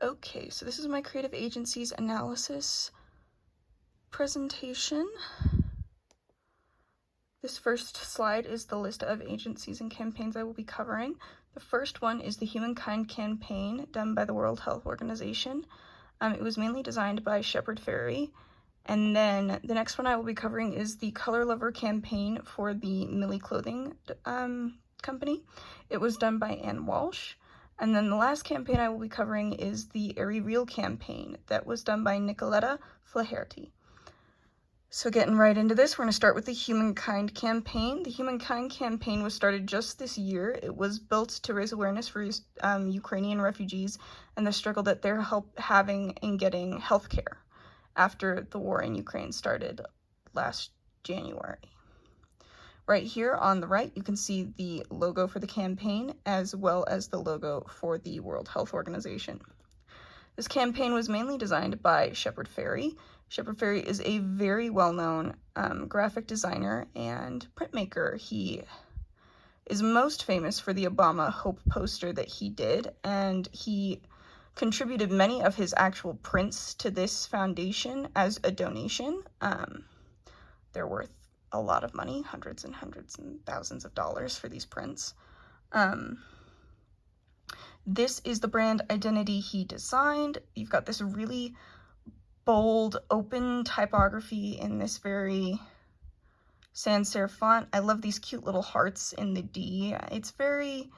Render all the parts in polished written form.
Okay, so this is my creative agency's analysis presentation. This first slide is the list of agencies and campaigns I will be covering. The first one is the Humankind campaign done by the World Health Organization. It was mainly designed by Shepard Fairey. And then the next one I will be covering is the Color Lover campaign for the Millie Clothing company. It was done by Ann Walsh. And then the last campaign I will be covering is the Airy Real campaign that was done by Nicoletta Flaherty. So getting right into this, we're going to start with the Humankind campaign. The Humankind campaign was started just this year. It was built to raise awareness for Ukrainian refugees and the struggle that they're having in getting health care after the war in Ukraine started last January. Right here on the right, you can see the logo for the campaign as well as the logo for the World Health Organization. This campaign was mainly designed by Shepard Fairey. Shepard Fairey is a very well-known graphic designer and printmaker. He is most famous for the Obama Hope poster that he did, and he contributed many of his actual prints to this foundation as a donation. They're worth a lot of money, hundreds and thousands of dollars for these prints. This is the brand identity he designed. You've got this really bold, open typography in this very sans serif font. I love these cute little hearts in the D. It's very,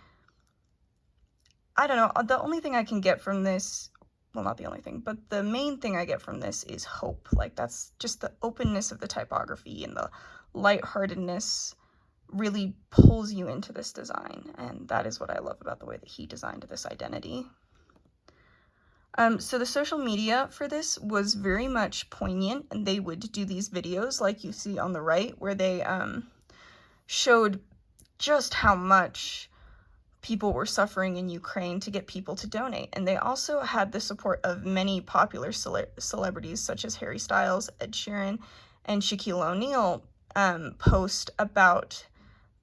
I don't know, the only thing I can get from this, well, not the only thing, but the main thing I get from this is hope. Like, that's just the openness of the typography and the lightheartedness really pulls you into this design, and that is what I love about the way that he designed this identity. So the social media for this was very much poignant, and they would do these videos like you see on the right where they showed just how much people were suffering in Ukraine to get people to donate. And they also had the support of many popular celebrities such as Harry Styles, Ed Sheeran, and Shaquille O'Neal post about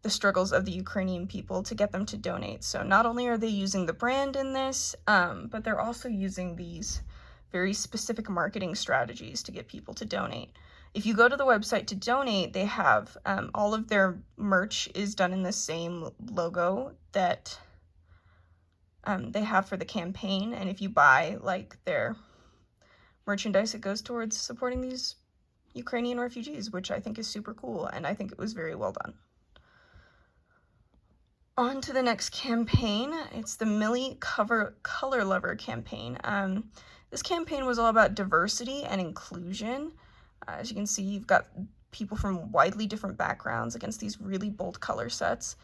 the struggles of the Ukrainian people to get them to donate. So not only are they using the brand in this, but they're also using these very specific marketing strategies to get people to donate. If you go to the website to donate, they have all of their merch is done in the same logo that they have for the campaign. And if you buy like their merchandise, it goes towards supporting these Ukrainian refugees, which I think is super cool, and I think it was very well done. On to the next campaign. It's the Millie Color Lover campaign. This campaign was all about diversity and inclusion. As you can see, you've got people from widely different backgrounds against these really bold color sets.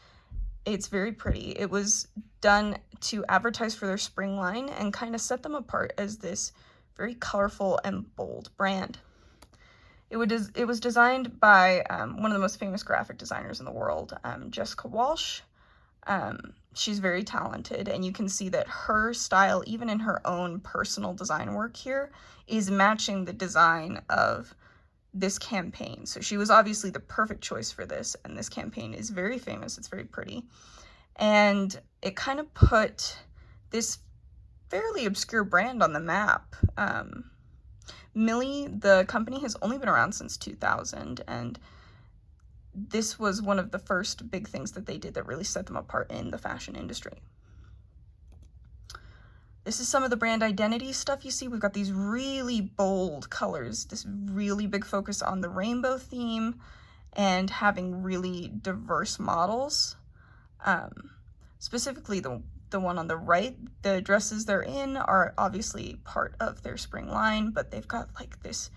It's very pretty. It was done to advertise for their spring line and kind of set them apart as this very colorful and bold brand. It was designed by one of the most famous graphic designers in the world, Jessica Walsh. She's very talented, and you can see that her style, even in her own personal design work here, is matching the design of this campaign. So she was obviously the perfect choice for this, and this campaign is very famous. It's very pretty. And it kind of put this fairly obscure brand on the map. Millie, the company, has only been around since 2000, and this was one of the first big things that they did that really set them apart in the fashion industry. This is some of the brand identity stuff you see. We've got these really bold colors, this really big focus on the rainbow theme, and having really diverse models. Specifically, the one on the right, the dresses they're in are obviously part of their spring line, but they've got like this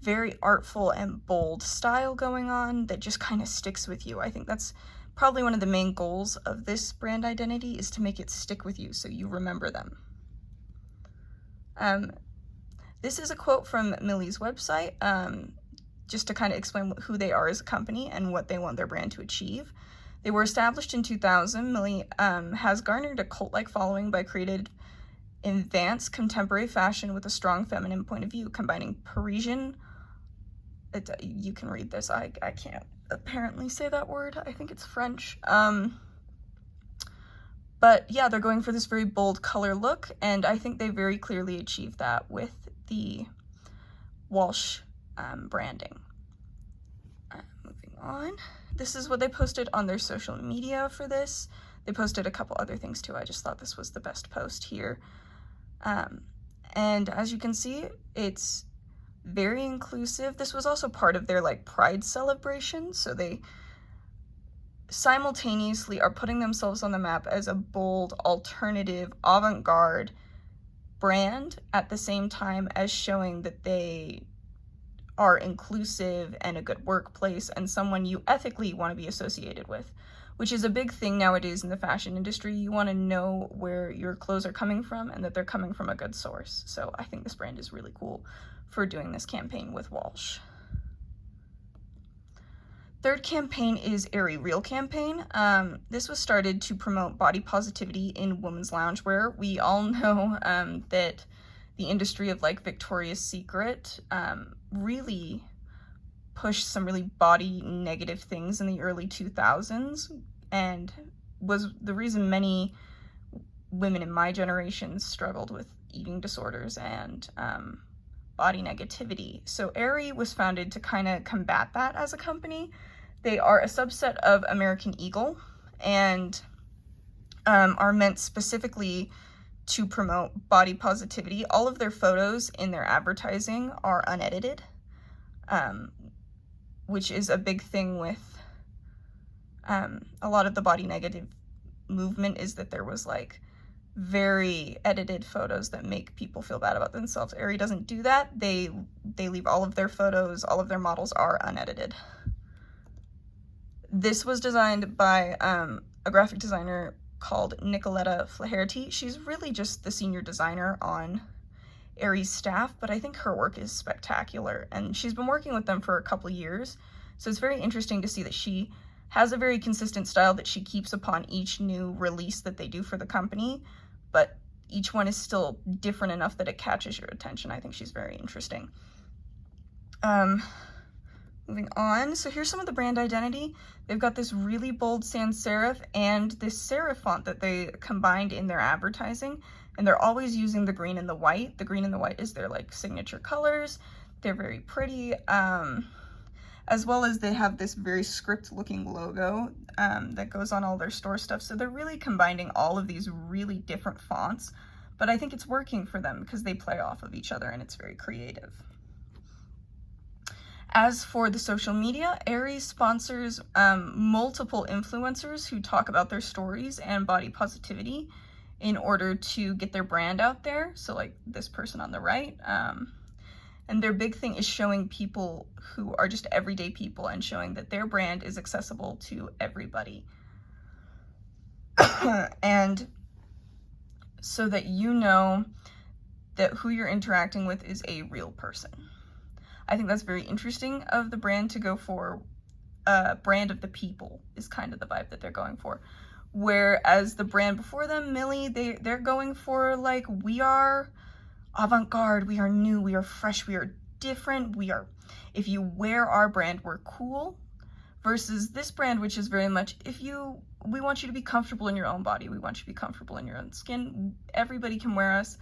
very artful and bold style going on that just kind of sticks with you. I think that's probably one of the main goals of this brand identity, is to make it stick with you so you remember them. This is a quote from Millie's website, just to kind of explain who they are as a company and what they want their brand to achieve. They were established in 2000. Millie has garnered a cult-like following by creating advanced contemporary fashion with a strong feminine point of view, combining Parisian, you can read this, I can't apparently say that word, I think it's French, But yeah, they're going for this very bold color look, and I think they very clearly achieved that with the Walsh branding. Moving on. This is what they posted on their social media for this. They posted a couple other things too. I just thought this was the best post here. And as you can see, it's very inclusive. This was also part of their like Pride celebration, so they simultaneously are putting themselves on the map as a bold, alternative, avant-garde brand at the same time as showing that they are inclusive and a good workplace and someone you ethically want to be associated with, which is a big thing nowadays in the fashion industry. You want to know where your clothes are coming from and that they're coming from a good source. So I think this brand is really cool for doing this campaign with Walsh. Third campaign is Aerie Real campaign. This was started to promote body positivity in women's loungewear. We all know that the industry of like Victoria's Secret really pushed some really body negative things in the early 2000s and was the reason many women in my generation struggled with eating disorders and body negativity. So Aerie was founded to kind of combat that as a company. They are a subset of American Eagle and are meant specifically to promote body positivity. All of their photos in their advertising are unedited, which is a big thing with a lot of the body negative movement, is that there was like very edited photos that make people feel bad about themselves. Aerie doesn't do that. They leave all of their photos, all of their models are unedited. This was designed by a graphic designer called Nicoletta Flaherty. She's really just the senior designer on Aerie's staff, but I think her work is spectacular, and she's been working with them for a couple years, so it's very interesting to see that she has a very consistent style that she keeps upon each new release that they do for the company, but each one is still different enough that it catches your attention. I think she's very interesting. Moving on, so here's some of the brand identity. They've got this really bold sans serif and this serif font that they combined in their advertising, and they're always using the green and the white. The green and the white is their like signature colors. They're very pretty, as well as they have this very script looking logo that goes on all their store stuff. So they're really combining all of these really different fonts, but I think it's working for them because they play off of each other and it's very creative. As for the social media, Aerie sponsors multiple influencers who talk about their stories and body positivity in order to get their brand out there. So like this person on the right. And their big thing is showing people who are just everyday people and showing that their brand is accessible to everybody. And so that you know that who you're interacting with is a real person. I think that's very interesting of the brand to go for brand of the people is kind of the vibe that they're going for. Whereas the brand before them, Millie, they're going for like, we are avant-garde, we are new, we are fresh, we are different, if you wear our brand, we're cool. Versus this brand, which is very much, we want you to be comfortable in your own body, we want you to be comfortable in your own skin, everybody can wear us.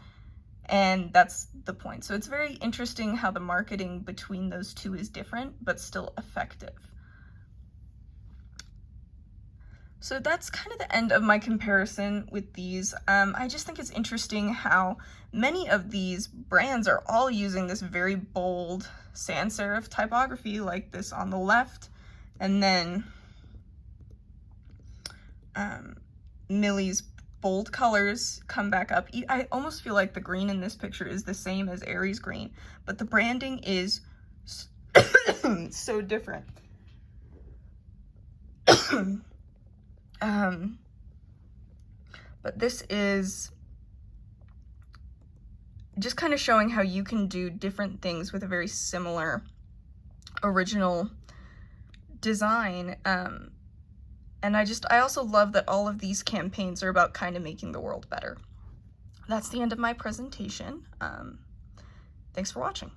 And that's the point. So it's very interesting how the marketing between those two is different, but still effective. So that's kind of the end of my comparison with these. I just think it's interesting how many of these brands are all using this very bold sans serif typography like this on the left. And then Millie's bold colors come back up. I almost feel like the green in this picture is the same as Aerie's green, but the branding is so different. But this is just kind of showing how you can do different things with a very similar original design. And I also love that all of these campaigns are about kind of making the world better. That's the end of my presentation. Thanks for watching.